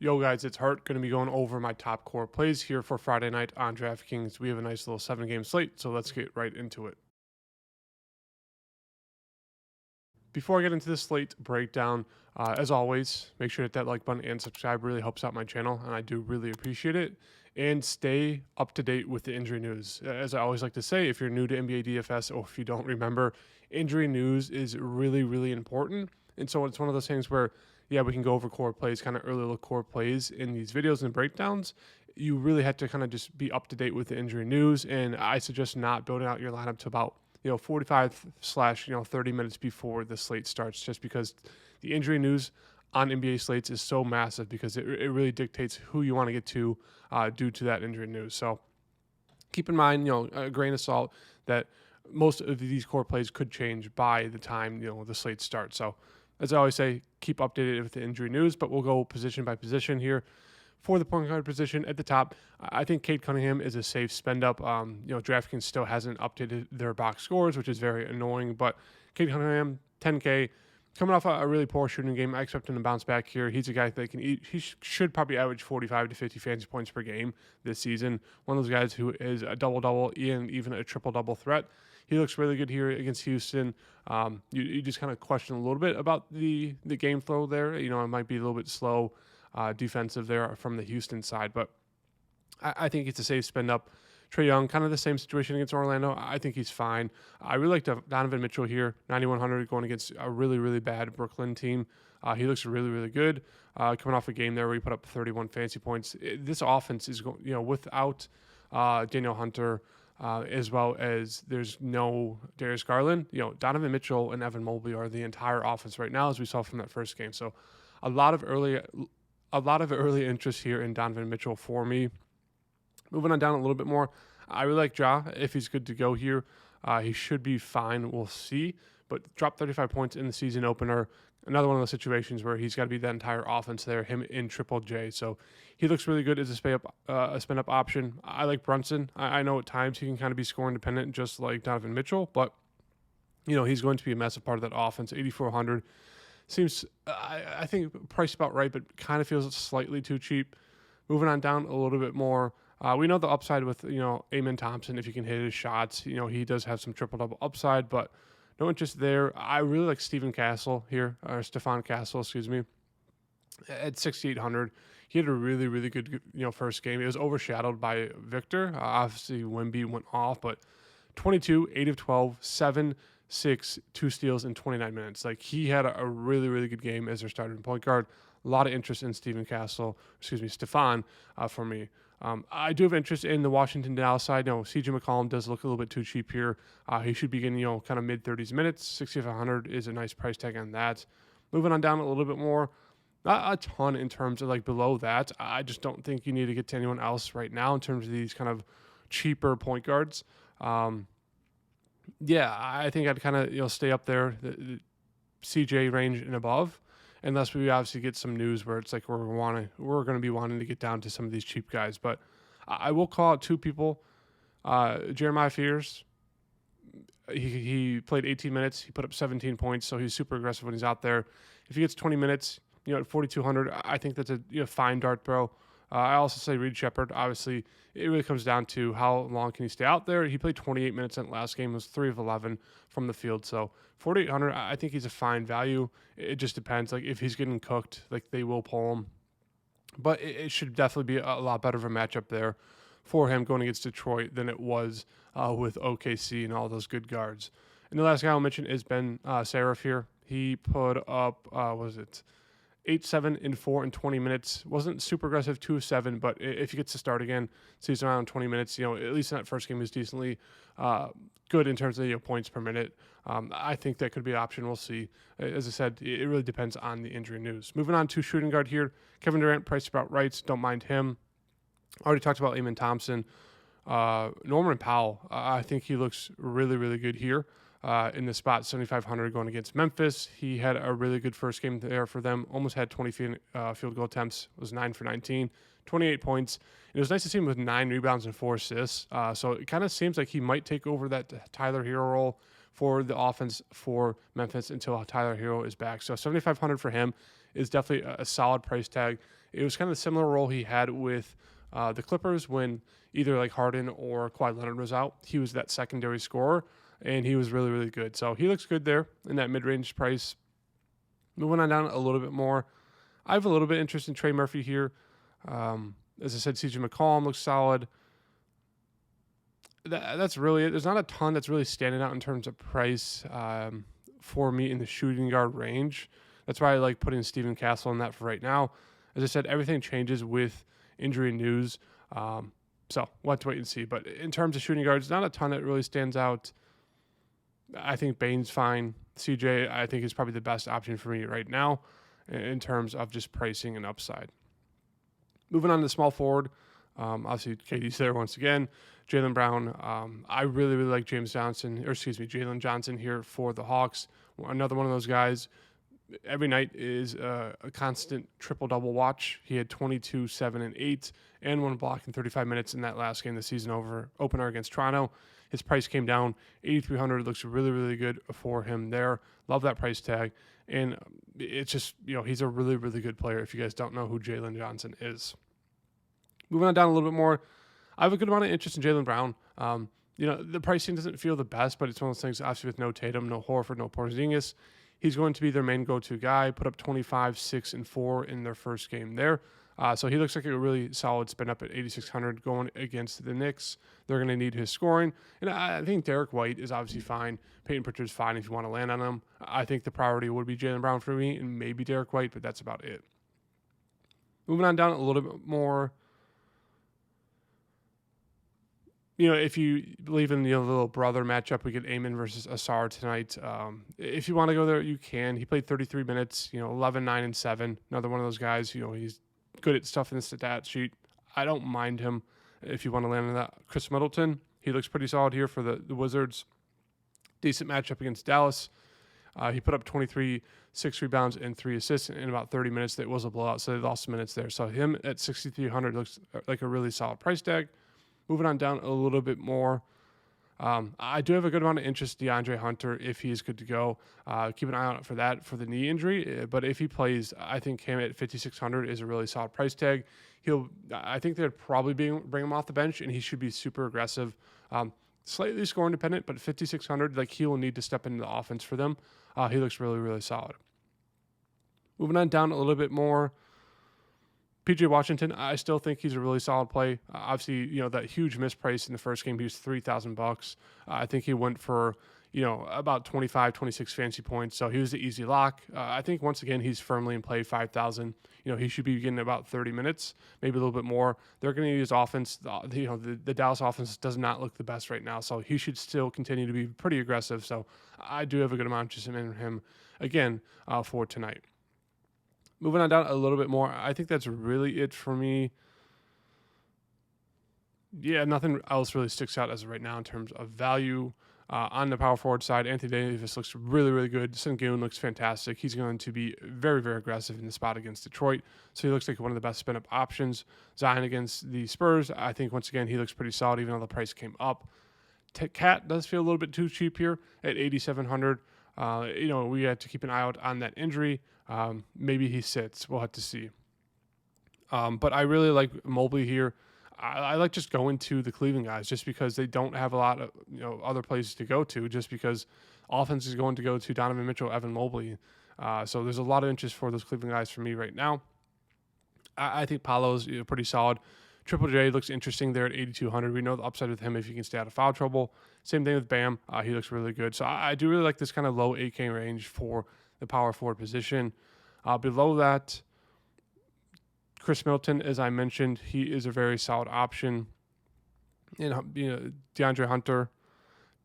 Yo, guys, it's Hart. Going to be going over my top core plays here for Friday night on DraftKings. We have a nice little 7 game slate, so let's get right into it. Before I get into the slate breakdown, as always, make sure to hit that like button and subscribe. Really helps out my channel, and I do really appreciate it. And stay up to date with the injury news. As I always like to say, if you're new to NBA DFS or if you don't remember, injury news is really, really important. And so it's one of those things where, yeah, we can go over core plays, kind of early look core plays in these videos and breakdowns. You really have to kind of just be up to date with the injury news. And I suggest not building out your lineup to about 45 slash 30 minutes before the slate starts, just because the injury news on NBA slates is so massive because it really dictates who you want to get to due to that injury news. So keep in mind, a grain of salt that most of these core plays could change by the time, the slate starts. So as I always say, keep updated with the injury news, but we'll go position by position here. For the point guard position at the top, I think Cade Cunningham is a safe spend up. DraftKings still hasn't updated their box scores, which is very annoying. But Cade Cunningham, 10K, coming off a really poor shooting game. I expect him to bounce back here. He's a guy that can eat. He should probably average 45 to 50 fantasy points per game this season. One of those guys who is a double-double and even a triple-double threat. He looks really good here against Houston. You just kind of question a little bit about the game flow there. It might be a little bit slow defensive there from the Houston side, but I think it's a safe spend up. Trae Young, kind of the same situation against Orlando. I think he's fine. I really like Donovan Mitchell here, 9,100 going against a really, really bad Brooklyn team. He looks really, really good. Coming off a game there where he put up 31 fantasy points. This offense is, without Daniel Hunter, as well as there's no Darius Garland. Donovan Mitchell and Evan Mobley are the entire offense right now, as we saw from that first game. So a lot of early interest here in Donovan Mitchell for me. Moving on down a little bit more, I really like Ja. If he's good to go here, he should be fine. We'll see. But dropped 35 points in the season opener. Another one of those situations where he's got to be that entire offense there, him in Triple J. So he looks really good as a spin-up option. I like Brunson. I know at times he can kind of be scoring dependent, just like Donovan Mitchell. But, he's going to be a massive part of that offense. 8,400. Seems, I think, priced about right, but kind of feels slightly too cheap. Moving on down a little bit more, we know the upside with, Amen Thompson, if he can hit his shots. He does have some triple-double upside, but no interest there. I really like Stephen Castle here, or Stephon Castle, excuse me, at 6,800. He had a really, really good, first game. It was overshadowed by Victor. Obviously, Wemby went off, but 22, 8 of 12, 7, 6, 2 steals in 29 minutes. Like, he had a really, really good game as their starting point guard. A lot of interest in Stephon for me. I do have interest in the Washington Dallas side. CJ McCollum does look a little bit too cheap here. He should be getting, kind of mid-30s minutes. 6,500 is a nice price tag on that. Moving on down a little bit more, not a ton in terms of below that. I just don't think you need to get to anyone else right now in terms of these kind of cheaper point guards. I think I'd kind of stay up there, the CJ range and above, unless we obviously get some news where it's like we're going to be wanting to get down to some of these cheap guys. But I will call out two people. Jeremiah Fears. He played 18 minutes. He put up 17 points, so he's super aggressive when he's out there. If he gets 20 minutes, at 4,200, I think that's a fine dart throw. I also say Reed Shepard. Obviously, it really comes down to how long can he stay out there. He played 28 minutes in the last game. It was 3 of 11 from the field. So 4,800, I think he's a fine value. It just depends. Like, if he's getting cooked, they will pull him. But it should definitely be a lot better of a matchup there for him going against Detroit than it was with OKC and all those good guards. And the last guy I'll mention is Ben Seraph here. He put up, 8, 7, and 4 in 20 minutes. Wasn't super aggressive, 2 of 7, but if he gets to start again, sees around 20 minutes, at least in that first game, he was decently good in terms of points per minute. I think that could be an option. We'll see. As I said, it really depends on the injury news. Moving on to shooting guard here, Kevin Durant, priced about right. Don't mind him. Already talked about Amen Thompson. Norman Powell, I think he looks really, really good here. In the spot, 7,500 going against Memphis. He had a really good first game there for them. Almost had 20 field goal attempts. Was 9 for 19, 28 points. It was nice to see him with 9 rebounds and 4 assists. So it kind of seems like he might take over that Tyler Hero role for the offense for Memphis until Tyler Hero is back. So 7,500 for him is definitely a solid price tag. It was kind of a similar role he had with the Clippers when either like Harden or Kawhi Leonard was out. He was that secondary scorer, and he was really, really good. So he looks good there in that mid-range price. Moving on down a little bit more, I have a little bit interest in Trey Murphy here. As I said, CJ McCollum looks solid. That's really it. There's not a ton that's really standing out in terms of price for me in the shooting guard range. That's why I like putting Stephen Castle in that for right now. As I said, everything changes with injury news. So we'll have to wait and see. But in terms of shooting guards, not a ton that really stands out. I think Bane's fine. CJ, I think, is probably the best option for me right now in terms of just pricing and upside. Moving on to small forward, obviously KD's there once again. Jaylen Brown, I really, really like Jalen Johnson here for the Hawks. Another one of those guys. Every night is a constant triple-double watch. He had 22, 7, and 8, and 1 block in 35 minutes in that last game, the season opener against Toronto. His price came down, $8,300. Looks really, really good for him there. Love that price tag. And it's just, he's a really, really good player if you guys don't know who Jalen Johnson is. Moving on down a little bit more, I have a good amount of interest in Jaylen Brown. The pricing doesn't feel the best, but it's one of those things, obviously, with no Tatum, no Horford, no Porzingis. He's going to be their main go-to guy, put up 25, 6, and 4 in their first game there. So he looks like a really solid spin up at 8,600 going against the Knicks. They're going to need his scoring. And I think Derek White is obviously fine. Peyton Pritchard's fine if you want to land on him. I think the priority would be Jaylen Brown for me and maybe Derek White, but that's about it. Moving on down a little bit more. If you believe in the little brother matchup, we get Amon versus Asar tonight. If you want to go there, you can. He played 33 minutes, 11, 9, and 7. Another one of those guys, he's good at stuff in the stat sheet. I don't mind him if you want to land on that. Chris Middleton, he looks pretty solid here for the Wizards. Decent matchup against Dallas. He put up 23, 6 rebounds, and 3 assists in about 30 minutes. That was a blowout, so they lost some minutes there. So him at 6,300 looks like a really solid price tag. Moving on down a little bit more, I do have a good amount of interest in DeAndre Hunter if he's good to go. Keep an eye out for that for the knee injury. But if he plays, I think him at 5,600 is a really solid price tag. I think they'd probably bring him off the bench, and he should be super aggressive. Slightly score independent, but 5,600, he will need to step into the offense for them. He looks really, really solid. Moving on down a little bit more. PJ Washington, I still think he's a really solid play. Obviously, that huge misprice in the first game, he was $3,000. I think he went for, about 25, 26 fancy points. So he was the easy lock. I think once again, he's firmly in play 5,000. He should be getting about 30 minutes, maybe a little bit more. They're going to use offense. The Dallas offense does not look the best right now. So he should still continue to be pretty aggressive. So I do have a good amount of interest in him again for tonight. Moving on down a little bit more, I think that's really it for me. Yeah, nothing else really sticks out as of right now in terms of value. On the power forward side, Anthony Davis looks really, really good. Sengun looks fantastic. He's going to be very, very aggressive in the spot against Detroit. So he looks like one of the best spin-up options. Zion against the Spurs, I think once again he looks pretty solid even though the price came up. Cat does feel a little bit too cheap here at 8,700. We have to keep an eye out on that injury. Maybe he sits. We'll have to see. But I really like Mobley here. I like just going to the Cleveland guys just because they don't have a lot of other places to go to. Just because offense is going to go to Donovan Mitchell, Evan Mobley. So there's a lot of interest for those Cleveland guys for me right now. I think Paolo's pretty solid. Triple J looks interesting there at 8,200. We know the upside with him if he can stay out of foul trouble. Same thing with Bam. He looks really good. So I do really like this kind of low 8K range for the power forward position. Below that, Chris Middleton, as I mentioned, he is a very solid option. And DeAndre Hunter,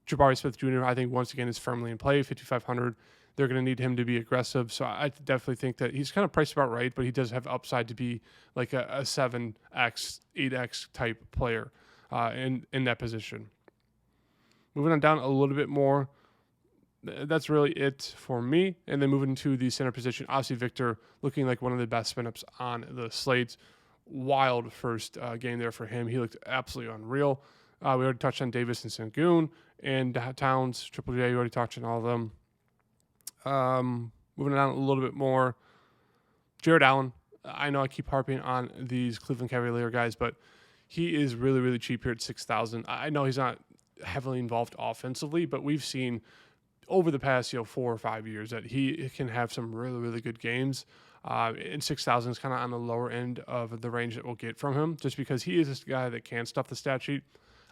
Jabari Smith Jr., I think once again is firmly in play, 5,500. They're going to need him to be aggressive. So I definitely think that he's kind of priced about right, but he does have upside to be like a 7X, 8X type player in that position. Moving on down a little bit more, that's really it for me. And then moving to the center position, obviously Victor looking like one of the best spin-ups on the slate. Wild first game there for him. He looked absolutely unreal. We already touched on Davis and Sengun and Towns, Triple J. We already touched on all of them. Moving on a little bit more, Jared Allen. I know I keep harping on these Cleveland Cavalier guys, but he is really, really cheap here at 6,000. I know he's not heavily involved offensively, but we've seen over the past 4 or 5 years that he can have some really, really good games. And 6,000 is kind of on the lower end of the range that we'll get from him, just because he is this guy that can stuff the stat sheet.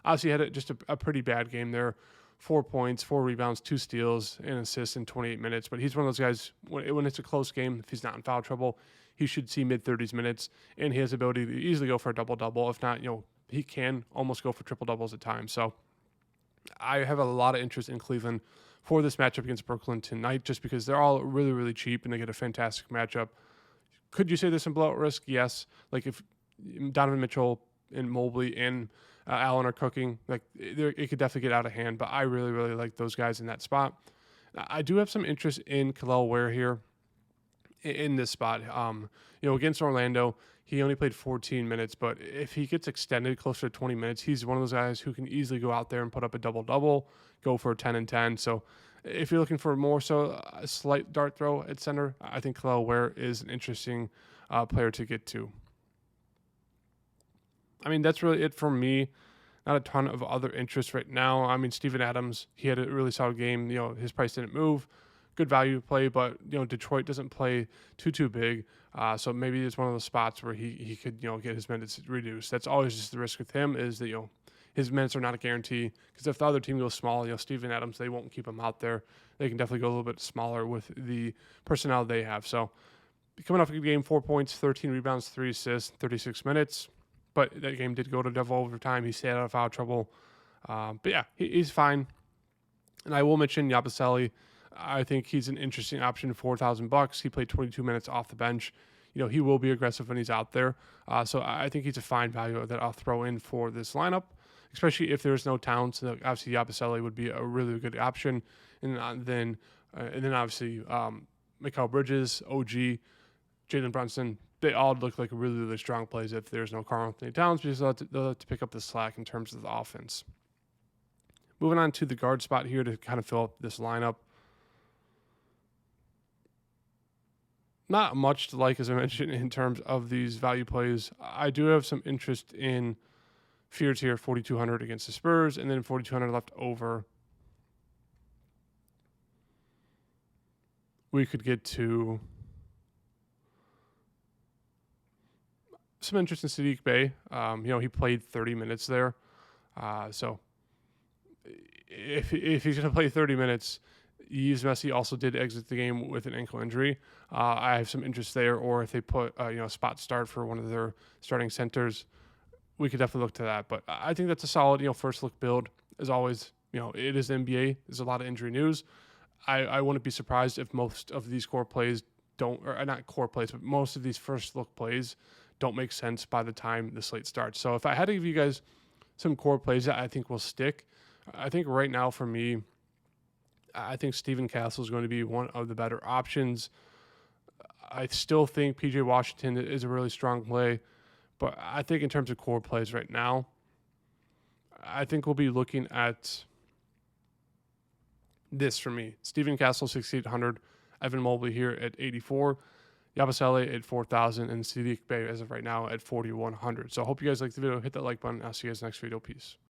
Obviously, he had just a pretty bad game there. 4 points, 4 rebounds, 2 steals, and assists in 28 minutes. But he's one of those guys, when it's a close game, if he's not in foul trouble, he should see mid-30s minutes, and he has the ability to easily go for a double-double. If not, he can almost go for triple-doubles at times. So I have a lot of interest in Cleveland for this matchup against Brooklyn tonight, just because they're all really, really cheap and they get a fantastic matchup. Could you say there's some blowout risk? Yes. Like if Donovan Mitchell and Mobley and Allen are cooking, like it could definitely get out of hand, but I really, really like those guys in that spot. I do have some interest in Kel'el Ware here in this spot. Against Orlando, he only played 14 minutes, but if he gets extended closer to 20 minutes, he's one of those guys who can easily go out there and put up a double-double, go for a 10 and 10. So if you're looking for more so a slight dart throw at center, I think Kel'el Ware is an interesting player to get to. I mean, that's really it for me. Not a ton of other interest right now. I mean, Steven Adams, he had a really solid game. His price didn't move. Good value play, but Detroit doesn't play too big, so maybe it's one of those spots where he could get his minutes reduced. That's always just the risk with him, is that his minutes are not a guarantee, because if the other team goes small, Steven Adams, they won't keep him out there. They can definitely go a little bit smaller with the personnel they have. So coming off a good game, 4 points, 13 rebounds, 3 assists, 36 minutes, but that game did go to double overtime. He stayed out of foul trouble, but yeah, he's fine. And I will mention Yabusele. I think he's an interesting option. $4,000. He played 22 minutes off the bench. He will be aggressive when he's out there. So I think he's a fine value that I'll throw in for this lineup, especially if there's no Towns. So obviously, Yabusele would be a really good option. And then obviously, Mikal Bridges, OG, Jalen Brunson, they all look like really, really strong plays if there's no Karl-Anthony Towns, because they'll have to pick up the slack in terms of the offense. Moving on to the guard spot here to kind of fill up this lineup. Not much to like, as I mentioned, in terms of these value plays. I do have some interest in Fears here, 4,200 against the Spurs, and then 4,200 left over. We could get to some interest in Sadiq Bey. He played 30 minutes there. So if he's going to play 30 minutes, Yves Messi also did exit the game with an ankle injury. I have some interest there, or if they put a spot start for one of their starting centers, we could definitely look to that. But I think that's a solid first look build. As always, it is the NBA. There's a lot of injury news. I wouldn't be surprised if most of these core plays don't, or not core plays, but most of these first look plays don't make sense by the time the slate starts. So if I had to give you guys some core plays that I think will stick, I think right now for me, I think Steven Castle is going to be one of the better options. I still think PJ Washington is a really strong play, but I think in terms of core plays right now, I think we'll be looking at this for me. Steven Castle, 6,800. Evan Mobley here at 84. Yabusele at 4,000. And Sadiq Bey as of right now at 4,100. So I hope you guys like the video. Hit that like button. I'll see you guys next video. Peace.